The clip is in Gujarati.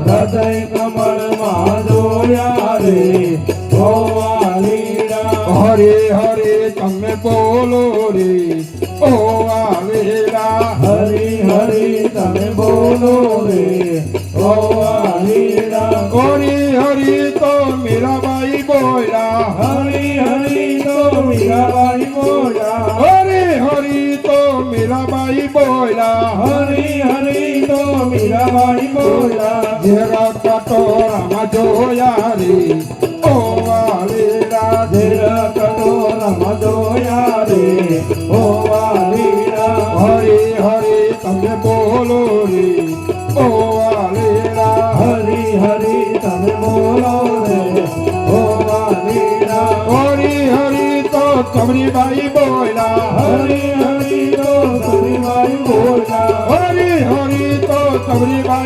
હૃદય કમળમાં જોયા રે ઓ વાલીડા હરે હરે તમે બોલો રે ઓ વાલીડા હરી હરી તમે બોલો રે ઓ વાલીડા હરી હરી તો મીરાબાઈ બોલ્યા હરી હરી તો મીરાબાઈ બોલ્યા હરી હરી તો મીરાબાઈ બોલ્યા હરી હરી તો મીરાબાઈ બોલ્યા જેરા કટોરામાં જોયા રે ઓ વાલીડા જેરા કટોરામાં જોયા રે ઓ વાલીડા હરી હરી તમે બોલો રે ઓ વાલીડા હરી હરી તમે બોલો રે ઓ વાલીડા હરી હરી તો કમરીબાઈ બોલ્યા હરી હરી તો સમીબાઈ બોલ્યા હરી હરી તો કમરીબાઈ